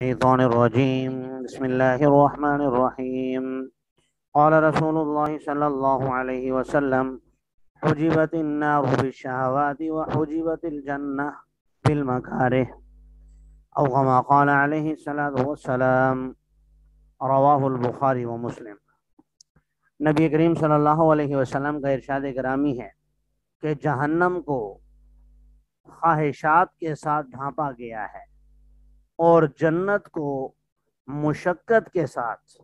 الشيطان الرجيم. بسم الله الرحمن الرحيم. قال رسول الله صلى الله عليه وسلم: حجبت النار بالشهوات وحجبت الجنة بالمكاره، أو كما قال عليه الصلاة والسلام. رواہ البخاری و مسلم۔ نبی کریم صلی اللہ علیہ وسلم کا ارشاد گرامی ہے کہ جہنم کو خواہشات کے ساتھ ڈھانپا گیا ہے اور جنت کو مشقت کے ساتھ،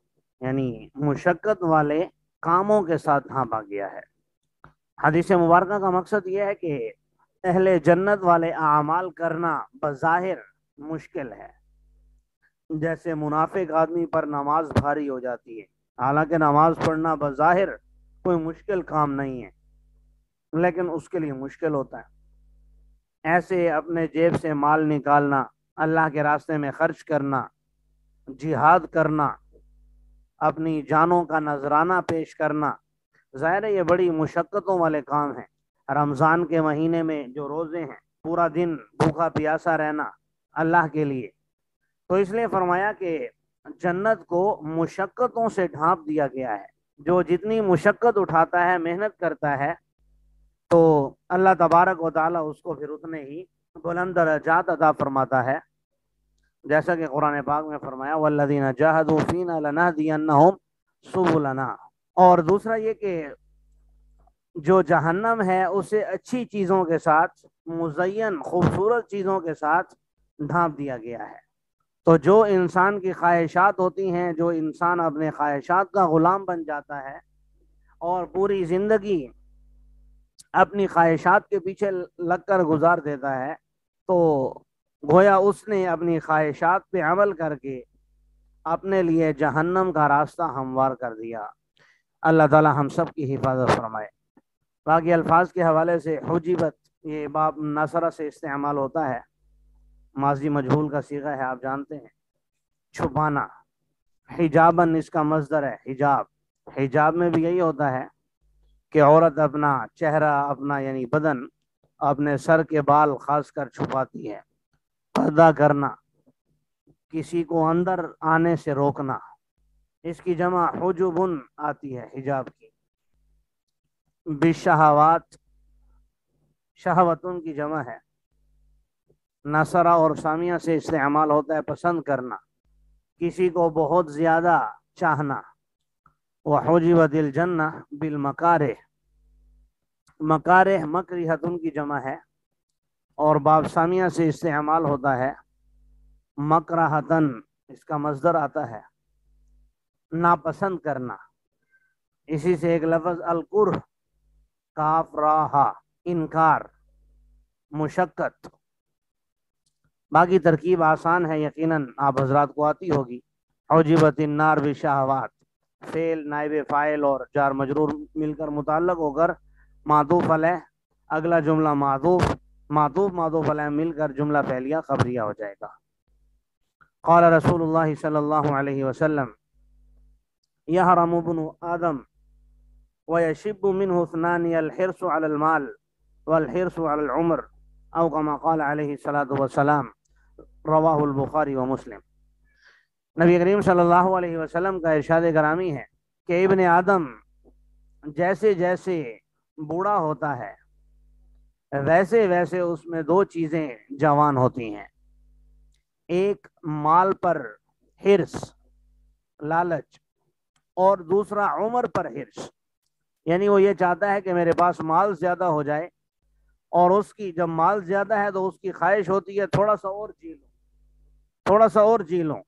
یعنی مشقت والے کاموں کے ساتھ ڈھانپا گیا ہے۔ حدیث مبارکہ کا مقصد یہ ہے کہ اہل جنت والے اعمال کرنا بظاہر مشکل ہے، جیسے منافق آدمی پر نماز بھاری ہو جاتی ہے، حالانکہ نماز پڑھنا بظاہر کوئی مشکل کام نہیں ہے، لیکن اس کے لیے مشکل ہوتا ہے۔ ایسے اپنے جیب سے مال نکالنا، اللہ کے راستے میں خرچ کرنا، جہاد کرنا، اپنی جانوں کا نذرانہ پیش کرنا، ظاہر ہے یہ بڑی مشقتوں والے کام ہیں۔ رمضان کے مہینے میں جو روزے ہیں، پورا دن بھوکا پیاسا رہنا اللہ کے لیے، تو اس لیے فرمایا کہ جنت کو مشقتوں سے ڈھانپ دیا گیا ہے۔ جو جتنی مشقت اٹھاتا ہے، محنت کرتا ہے، تو اللہ تبارک و تعالیٰ اس کو پھر اتنے ہی بلند درجات عطا فرماتا ہے، جیسا کہ قرآن پاک میں فرمایا والذین جاہدوا فینا لنہدینہم سبلنا۔ اور دوسرا یہ کہ جو جہنم ہے اسے اچھی چیزوں کے ساتھ، مزین خوبصورت چیزوں کے ساتھ ڈھانپ دیا گیا ہے۔ تو جو انسان کی خواہشات ہوتی ہیں، جو انسان اپنے خواہشات کا غلام بن جاتا ہے اور پوری زندگی اپنی خواہشات کے پیچھے لگ کر گزار دیتا ہے، تو گویا اس نے اپنی خواہشات پہ عمل کر کے اپنے لیے جہنم کا راستہ ہموار کر دیا۔ اللہ تعالی ہم سب کی حفاظت فرمائے۔ باقی الفاظ کے حوالے سے حجبت، یہ باب نصرہ سے استعمال ہوتا ہے، ماضی مجہول کا صیغہ ہے، آپ جانتے ہیں، چھپانا۔ حجابن اس کا مصدر ہے حجاب۔ حجاب میں بھی یہی ہوتا ہے کہ عورت اپنا چہرہ، اپنا یعنی بدن، اپنے سر کے بال خاص کر چھپاتی ہے۔ پردہ کرنا، کسی کو اندر آنے سے روکنا، اس کی جمع حجبن آتی ہے حجاب کی۔ بالشہوات، شہوتن کی جمع ہے۔ نصرہ اور سامیہ سے استعمال ہوتا ہے پسند کرنا، کسی کو بہت زیادہ چاہنا۔ وحجبت الجنہ بالمکارہ، مکارہ مکرہتن کی جمع ہے، اور باب سامیہ سے استعمال ہوتا ہے مکرہتن، اس کا مصدر آتا ہے ناپسند کرنا۔ اسی سے ایک لفظ الکرہ، کاف راہا، انکار، مشقت۔ باقی ترکیب آسان ہے، یقیناً آپ حضرات کو آتی ہوگی۔ حجبت النار بالشہوات، فعل نائب فاعل اور جار مجرور مل کر متعلق ہو کر معطوف علیہ، اگلا جملہ معطوف، معطوف معطوف علیہ مل کر جملہ فعلیہ خبریہ ہو جائے گا۔ قال رسول اللہ صلی اللہ علیہ وسلم: یحرم ابن آدم ویشب منہ اثنان الحرص علی المال والحرص علی العمر، او کما قال علیہ الصلاۃ والسلام۔ رواہ البخاری و مسلم۔ نبی کریم صلی اللہ علیہ وسلم کا ارشاد گرامی ہے کہ ابن آدم جیسے جیسے بوڑھا ہوتا ہے، ویسے ویسے اس میں دو چیزیں جوان ہوتی ہیں۔ ایک مال پر حرص، لالچ، اور دوسرا عمر پر حرص، یعنی وہ یہ چاہتا ہے کہ میرے پاس مال زیادہ ہو جائے، اور اس کی جب مال زیادہ ہے تو اس کی خواہش ہوتی ہے تھوڑا سا اور جی لوں، تھوڑا سا اور جی لوں۔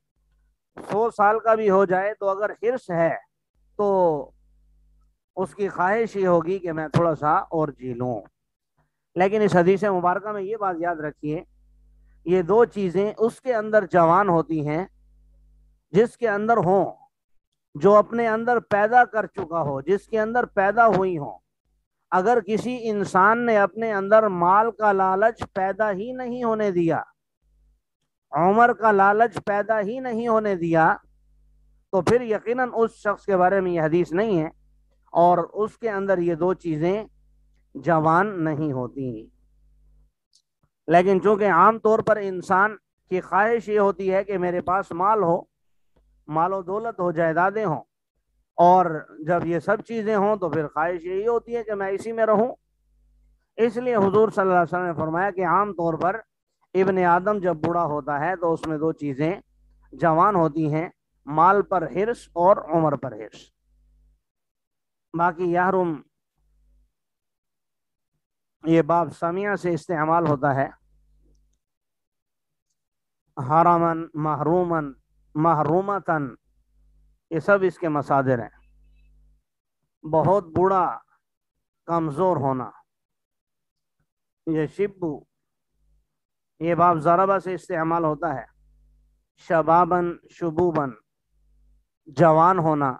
100 سال کا بھی ہو جائے تو اگر حرص ہے تو اس کی خواہش ہی ہوگی کہ میں تھوڑا سا اور جی لوں۔ لیکن اس حدیث مبارکہ میں یہ بات یاد رکھیے، یہ دو چیزیں اس کے اندر جوان ہوتی ہیں جس کے اندر ہوں، جو اپنے اندر پیدا کر چکا ہو، جس کے اندر پیدا ہوئی ہوں۔ اگر کسی انسان نے اپنے اندر مال کا لالچ پیدا ہی نہیں ہونے دیا، عمر کا لالچ پیدا ہی نہیں ہونے دیا، تو پھر یقیناً اس شخص کے بارے میں یہ حدیث نہیں ہے، اور اس کے اندر یہ دو چیزیں جوان نہیں ہوتی۔ لیکن چونکہ عام طور پر انسان کہ خواہش یہ ہوتی ہے کہ میرے پاس مال ہو، مال و دولت ہو، جائیدادیں ہوں، اور جب یہ سب چیزیں ہوں تو پھر خواہش یہی ہوتی ہے کہ میں اسی میں رہوں۔ اس لیے حضور صلی اللہ علیہ وسلم نے فرمایا کہ عام طور پر ابن آدم جب بوڑھا ہوتا ہے تو اس میں دو چیزیں جوان ہوتی ہیں، مال پر حرص اور عمر پر حرص۔ باقی یحرم یہ باب سمیع سے استعمال ہوتا ہے، حرمن، محرومن، محرومتن، یہ سب اس کے مصادر ہیں۔ بہت بوڑھا، کمزور ہونا، یہ شبو، یہ باب ضربہ سے استعمال ہوتا ہے، شبابن، شبوبن، جوان ہونا،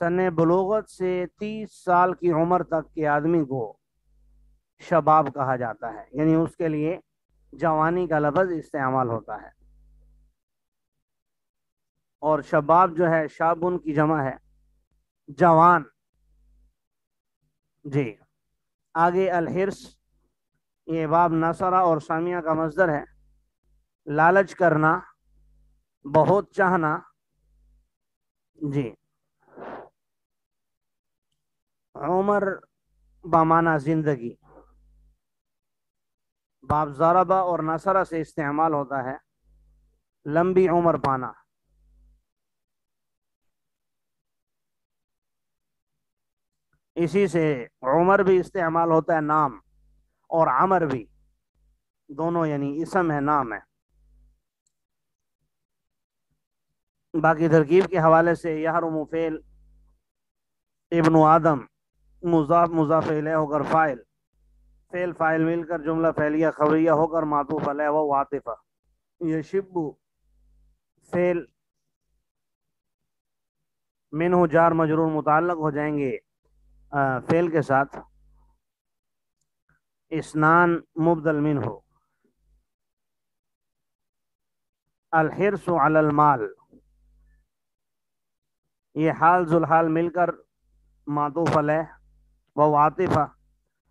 سن بلوغت سے 30 سال کی عمر تک کے آدمی کو شباب کہا جاتا ہے، یعنی اس کے لیے جوانی کا لفظ استعمال ہوتا ہے۔ اور شباب جو ہے شابن کی جمع ہے، جوان۔ جی آگے الحرص، یہ باب نصرہ اور سامیہ کا مصدر ہے، لالچ کرنا، بہت چاہنا۔ جی عمر بمعنی زندگی، باب ضربہ اور نصرہ سے استعمال ہوتا ہے، لمبی عمر پانا۔ اسی سے عمر بھی استعمال ہوتا ہے نام، اور عمر بھی، دونوں یعنی اسم ہے نام ہے۔ باقی ترکیب کے حوالے سے یحرم فعل، ابن آدم مضاف مضاف الیہ ہو کر فاعل، فعل فاعل مل کر جملہ فعلیہ خبریہ ہو کر معطوف علیہ و عاطفہ۔ یشب فعل منہ جار مجرور متعلق ہو جائیں گے فعل کے ساتھ، اسنان مبدل منہ، الحرص علی المال، یہ حال ذوالحال مل کر معطوف علیہ و عاطفہ،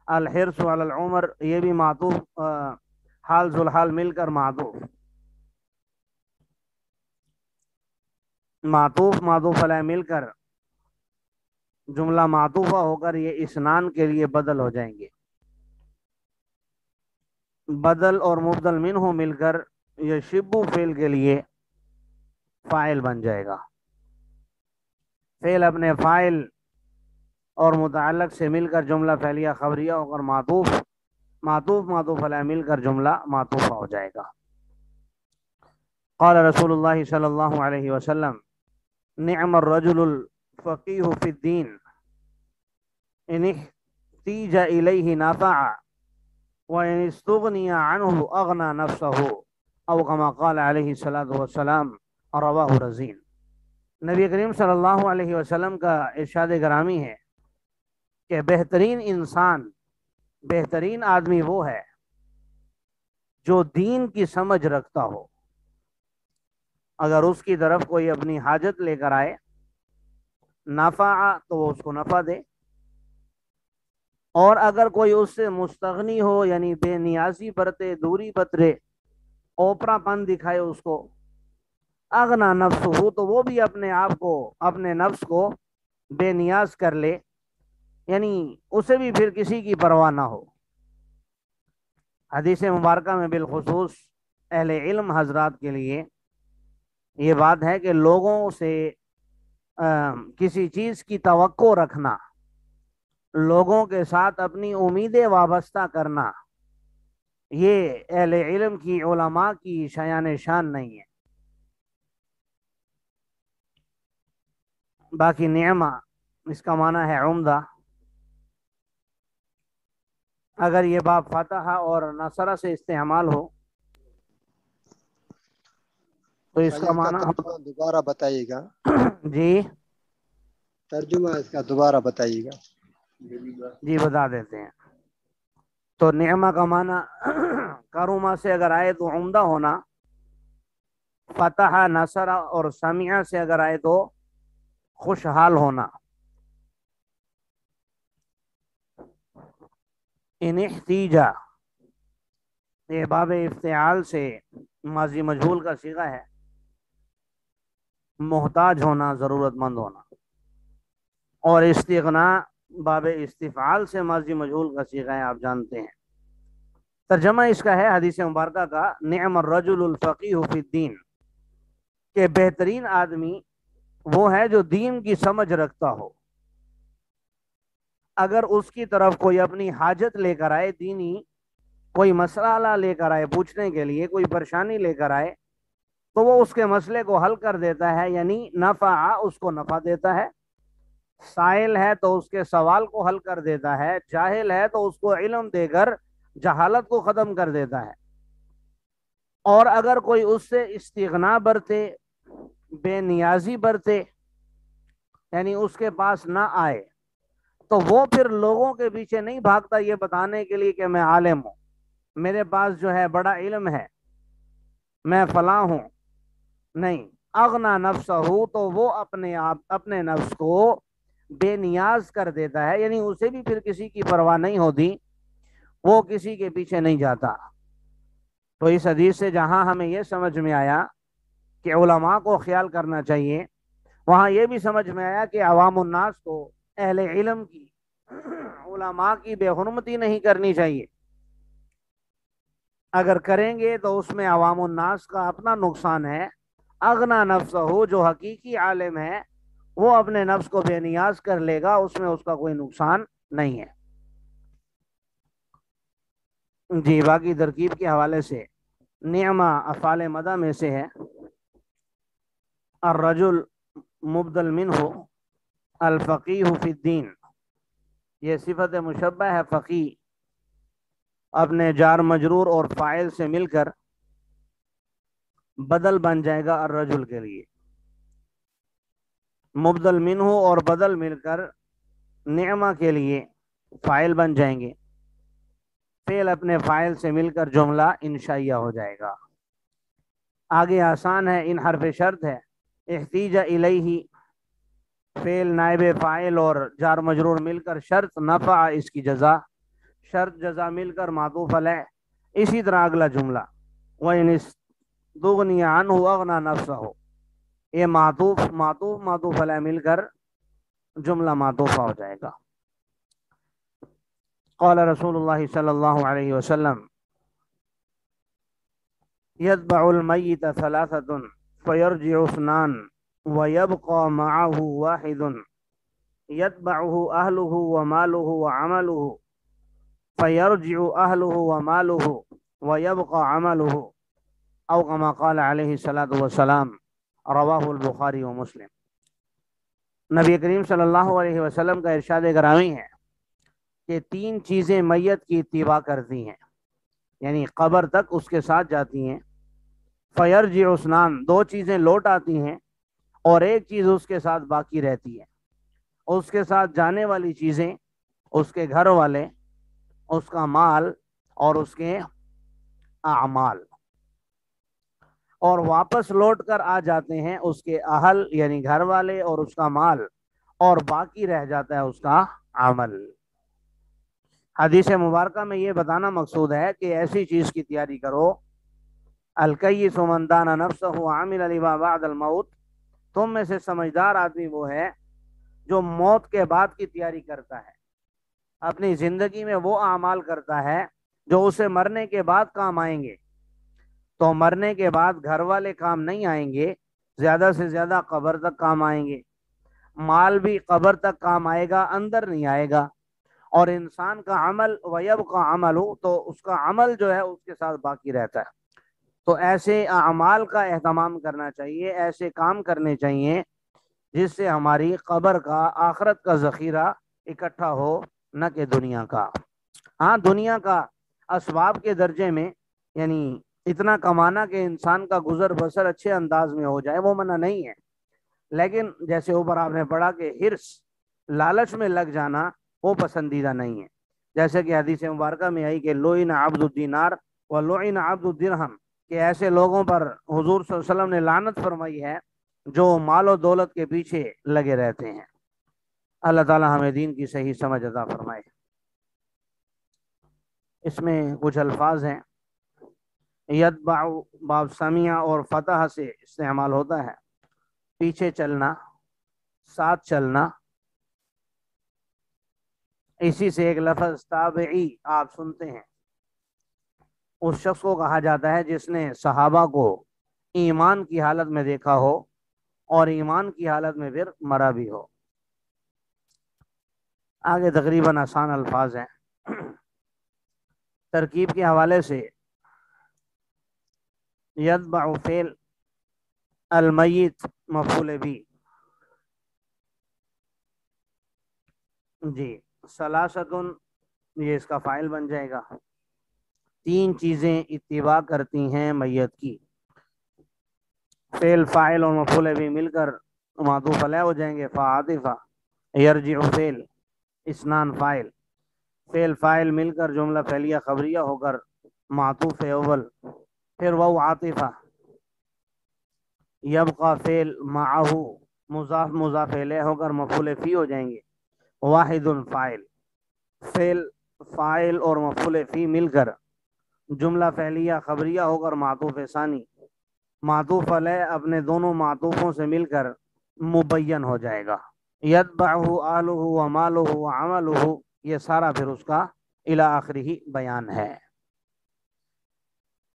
الحرص علی العمر یہ بھی معطوف حال ذوالحال مل کر معطوف، معطوف معطوف علیہ مل کر جملہ معطوفہ ہو کر یہ اسنان کے لیے بدل ہو جائیں گے، بدل اور مبدل منہ مل کر یہ شبو فعل کے لیے فاعل بن جائے گا۔ فعل اپنے فاعل اور متعلق سے مل کر جملہ فعلیہ خبریہ ہو کر معطوف، معطوف معطوف علیہ مل کر جملہ معطوفہ ہو جائے گا۔ قال رسول اللہ صلی اللہ علیہ وسلم نعم الرجل الفقیہ فی الدین ان احتیج الیہ نفع وان استغنی عنہ اغنى نفسہ او کما قال علیہ الصلوۃ والسلام، رواہ رزین۔ نبی کریم صلی اللہ علیہ وسلم کا ارشاد گرامی ہے کہ بہترین انسان، بہترین آدمی وہ ہے جو دین کی سمجھ رکھتا ہو۔ اگر اس کی طرف کوئی اپنی حاجت لے کر آئے، نفع تو وہ اس کو نفع دے، اور اگر کوئی اس سے مستغنی ہو یعنی بے نیازی برتے، دوری بترے، اوپرا پن دکھائے اس کو، اغنا نفس ہو تو وہ بھی اپنے آپ کو، اپنے نفس کو بے نیاز کر لے، یعنی اسے بھی پھر کسی کی پرواہ نہ ہو۔ حدیث مبارکہ میں بالخصوص اہل علم حضرات کے لیے یہ بات ہے کہ لوگوں سے کسی چیز کی توقع رکھنا، لوگوں کے ساتھ اپنی امیدیں وابستہ کرنا، یہ اہل علم کی، علماء کی شایان شان نہیں ہے۔ باقی نعمہ اس کا معنی ہے عمدہ۔ اگر یہ باب فتح اور نصرہ سے استعمال ہو تو اس کا معنی ترجمہ دوبارہ بتائیے گا، جی ترجمہ اس کا دوبارہ بتائیے گا۔ جی بتا دیتے ہیں۔ تو نعمہ کا معنی کروما سے اگر آئے تو عمدہ ہونا، فتح، نصرہ اور سمیع سے اگر آئے تو خوشحال ہونا۔ ان احتیجا یہ باب افتعال سے ماضی مجہول کا صیغہ ہے، محتاج ہونا، ضرورت مند ہونا، اور استغنا باب استفعال سے ماضی مجہول کا صیغہ ہے، آپ جانتے ہیں۔ ترجمہ اس کا ہے حدیث مبارکہ کا، نعم الرجل الفقیہ فی الدین، کہ بہترین آدمی وہ ہے جو دین کی سمجھ رکھتا ہو۔ اگر اس کی طرف کوئی اپنی حاجت لے کر آئے، دینی کوئی مسئلہ لے کر آئے پوچھنے کے لیے، کوئی پریشانی لے کر آئے، تو وہ اس کے مسئلے کو حل کر دیتا ہے، یعنی نفع، اس کو نفع دیتا ہے۔ سائل ہے تو اس کے سوال کو حل کر دیتا ہے، جاہل ہے تو اس کو علم دے کر جہالت کو ختم کر دیتا ہے۔ اور اگر کوئی اس سے استغنا برتے، بے نیازی برتے، یعنی اس کے پاس نہ آئے، تو وہ پھر لوگوں کے پیچھے نہیں بھاگتا یہ بتانے کے لیے کہ میں عالم ہوں، میرے پاس جو ہے بڑا علم ہے، میں فلاں ہوں، نہیں، اغنا نفسہ ہو، تو وہ اپنے نفس کو بے نیاز کر دیتا ہے، یعنی اسے بھی پھر کسی کی پرواہ نہیں ہوتی، وہ کسی کے پیچھے نہیں جاتا۔ تو اس حدیث سے جہاں ہمیں یہ سمجھ میں آیا کہ علماء کو خیال کرنا چاہیے، وہاں یہ بھی سمجھ میں آیا کہ عوام الناس کو اہل علم کی، علماء کی بے حرمتی نہیں کرنی چاہیے۔ اگر کریں گے تو اس میں عوام الناس کا اپنا نقصان ہے۔ اغنا نفس ہو، جو حقیقی عالم ہے وہ اپنے نفس کو بے نیاز کر لے گا، اس میں اس کا کوئی نقصان نہیں ہے۔ جی، باقی ترکیب کے حوالے سے نعمہ افعال مدح میں سے ہے، الرجل مبدل منہ الفقیہ فی الدین، یہ صفت مشبہ ہے، فقیہ اپنے جار مجرور اور فاعل سے مل کر بدل بن جائے گا الرجل کے لیے، مبدل منہ اور بدل مل کر نعمہ کے لیے فاعل بن جائیں گے، فعل اپنے فاعل سے مل کر جملہ انشائیہ ہو جائے گا۔ آگے آسان ہے، ان حرف شرط ہے، احتیج الیہ، فعل نائب فاعل اور جار مجرور مل کر شرط، نفع اس کی جزا، شرط جزا مل کر معطوف علیہ۔ اسی طرح اگلا جملہ، وَإِنِ اسْتُغْنِيَ عَنْهُ أَغْنَى نَفْسَهُ، یہ معطوف علیہ مل کر جملہ معطوفہ ہو جائے گا۔ قال رسول اللہ صلی اللہ علیہ وسلم، يتبع المیت ثلاثة فيرجع اثنان ويبقى معه واحد يتبعه أهله وماله وعمله فيرجع أهله وماله ويبقى عمله، او كما قال علیہ الصلاۃ والسلام، رواہ البخاری و مسلم۔ نبی کریم صلی اللہ علیہ وسلم کا ارشاد گرامی ہے کہ تین چیزیں میت کی اتباع کرتی ہیں، یعنی قبر تک اس کے ساتھ جاتی ہیں۔ فیرجع اثنان، دو چیزیں لوٹ آتی ہیں، اور ایک چیز اس کے ساتھ باقی رہتی ہے۔ اس کے ساتھ جانے والی چیزیں، اس کے گھر والے، اس کا مال اور اس کے اعمال، اور واپس لوٹ کر آ جاتے ہیں اس کے اہل یعنی گھر والے اور اس کا مال، اور باقی رہ جاتا ہے اس کا عمل۔ حدیث مبارکہ میں یہ بتانا مقصود ہے کہ ایسی چیز کی تیاری کرو، الکیس من دان نفسہ وعمل لما بعد الموت، تم میں سے سمجھدار آدمی وہ ہے جو موت کے بعد کی تیاری کرتا ہے، اپنی زندگی میں وہ اعمال کرتا ہے جو اسے مرنے کے بعد کام آئیں گے۔ تو مرنے کے بعد گھر والے کام نہیں آئیں گے، زیادہ سے زیادہ قبر تک کام آئیں گے، مال بھی قبر تک کام آئے گا، اندر نہیں آئے گا، اور انسان کا عمل وَيَبْقَى عَمَلُ، تو اس کا عمل جو ہے اس کے ساتھ باقی رہتا ہے۔ تو ایسے اعمال کا اہتمام کرنا چاہیے، ایسے کام کرنے چاہیے جس سے ہماری قبر کا، آخرت کا ذخیرہ اکٹھا ہو، نہ کہ دنیا کا۔ ہاں، دنیا کا اسباب کے درجے میں، یعنی اتنا کمانا کہ انسان کا گزر بسر اچھے انداز میں ہو جائے، وہ منع نہیں ہے، لیکن جیسے اوپر آپ نے پڑھا کہ ہرس، لالچ میں لگ جانا، وہ پسندیدہ نہیں ہے۔ جیسے کہ حدیث مبارکہ میں آئی کہ لعن عبد الدینار ولعن عبد الدرہم، کہ ایسے لوگوں پر حضور صلی اللہ علیہ وسلم نے لعنت فرمائی ہے جو مال و دولت کے پیچھے لگے رہتے ہیں۔ اللہ تعالی ہمیں دین کی صحیح سمجھ عطا فرمائے۔ اس میں کچھ الفاظ ہیں یتبع باب سمیع اور فتح سے استعمال ہوتا ہے، پیچھے چلنا، ساتھ چلنا۔ اسی سے ایک لفظ تابعی آپ سنتے ہیں، اس شخص کو کہا جاتا ہے جس نے صحابہ کو ایمان کی حالت میں دیکھا ہو اور ایمان کی حالت میں پھر مرا بھی ہو۔ آگے تقریباً آسان الفاظ ہیں۔ ترکیب کے حوالے سے یتبع فعل المیت مفعول بھی، جی ثلاثتن یہ اس کا فاعل بن جائے گا۔ تین چیزیں اتباع کرتی ہیں میت کی، فعل فاعل اور مفعول بھی مل کر معطوف علیہ ہو جائیں گے، فعاطفہ۔ یرجع فعل، اسنان فاعل، فعل فاعل مل کر جملہ فعلیہ خبریہ ہو کر معطوف اول، پھر وہ عاطفہ۔ یبقى فعل معہ، مضاف مضاف الیہ ہو کر مفعول فی ہو جائیں گے، واحد فاعل، فعل فاعل اور مفعول فی مل کر جملہ فعلیہ خبریہ ہو کر معطوف ثانی، معطوف علیہ اپنے دونوں معطوفوں سے مل کر مبین ہو جائے گا۔ یتبعہ اہلہ ومالہ وعملہ، یہ سارا پھر اس کا الی آخرہ بیان ہے۔